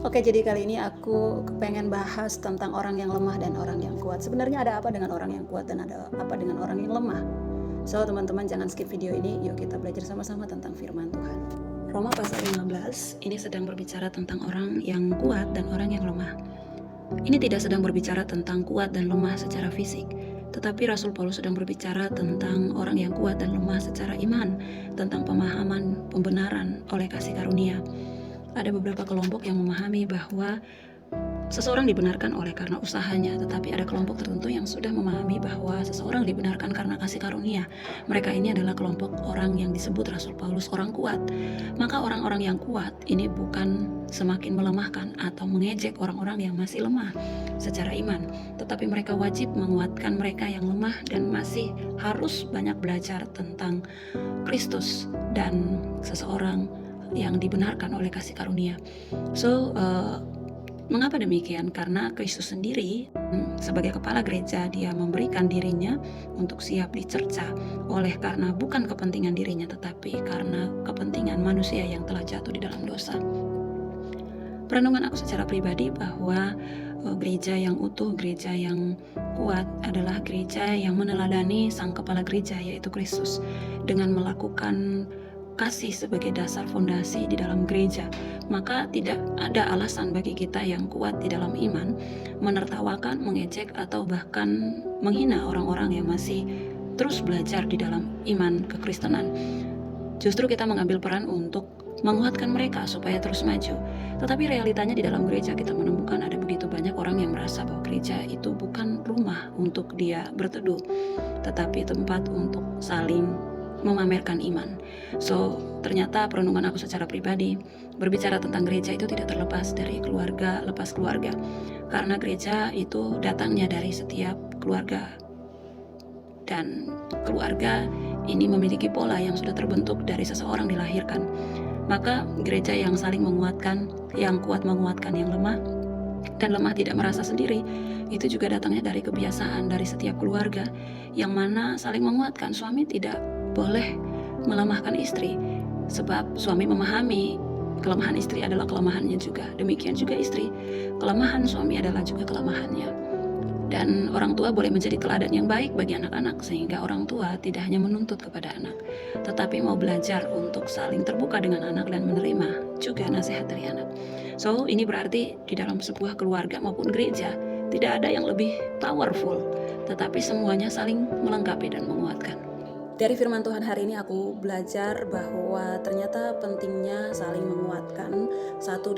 Oke, jadi kali ini aku pengen bahas tentang orang yang lemah dan orang yang kuat. Sebenarnya ada apa dengan orang yang kuat dan ada apa dengan orang yang lemah? So, teman-teman jangan skip video ini. Yuk kita belajar sama-sama tentang firman Tuhan. Roma pasal 15 ini sedang berbicara tentang orang yang kuat dan orang yang lemah. Ini tidak sedang berbicara tentang kuat dan lemah secara fisik, tetapi Rasul Paulus sedang berbicara tentang orang yang kuat dan lemah secara iman, tentang pemahaman pembenaran oleh kasih karunia. Ada beberapa kelompok yang memahami bahwa seseorang dibenarkan oleh karena usahanya, tetapi ada kelompok tertentu yang sudah memahami bahwa seseorang dibenarkan karena kasih karunia. Mereka ini adalah kelompok orang yang disebut Rasul Paulus orang kuat. Maka orang-orang yang kuat ini bukan semakin melemahkan atau mengejek orang-orang yang masih lemah secara iman, tetapi mereka wajib menguatkan mereka yang lemah dan masih harus banyak belajar tentang Kristus dan seseorang yang dibenarkan oleh kasih karunia. So, mengapa demikian? Karena Kristus sendiri sebagai kepala gereja, dia memberikan dirinya untuk siap dicerca oleh karena bukan kepentingan dirinya, tetapi karena kepentingan manusia yang telah jatuh di dalam dosa. Perenungan aku secara pribadi bahwa gereja yang utuh, gereja yang kuat adalah gereja yang meneladani sang kepala gereja, yaitu Kristus, dengan melakukan kasih sebagai dasar fondasi di dalam gereja. Maka tidak ada alasan bagi kita yang kuat di dalam iman menertawakan, mengejek, atau bahkan menghina orang-orang yang masih terus belajar di dalam iman kekristenan. Justru kita mengambil peran untuk menguatkan mereka supaya terus maju. Tetapi realitanya di dalam gereja kita menemukan ada begitu banyak orang yang merasa bahwa gereja itu bukan rumah untuk dia berteduh, tetapi tempat untuk saling memamerkan iman. So, ternyata perenungan aku secara pribadi berbicara tentang gereja itu tidak terlepas dari keluarga lepas keluarga. Karena gereja itu datangnya dari setiap keluarga. Dan keluarga ini memiliki pola yang sudah terbentuk dari seseorang dilahirkan. Maka gereja yang saling menguatkan, yang kuat menguatkan yang lemah, dan lemah tidak merasa sendiri, itu juga datangnya dari kebiasaan dari setiap keluarga, yang mana saling menguatkan. Suami tidak boleh melemahkan istri, sebab suami memahami kelemahan istri adalah kelemahannya juga. Demikian juga istri, kelemahan suami adalah juga kelemahannya. Dan orang tua boleh menjadi teladan yang baik bagi anak-anak, sehingga orang tua tidak hanya menuntut kepada anak, tetapi mau belajar untuk saling terbuka dengan anak dan menerima juga nasihat dari anak. So, ini berarti di dalam sebuah keluarga maupun gereja tidak ada yang lebih powerful, tetapi semuanya saling melengkapi dan menguatkan. Dari firman Tuhan hari ini aku belajar bahwa ternyata pentingnya saling menguatkan satu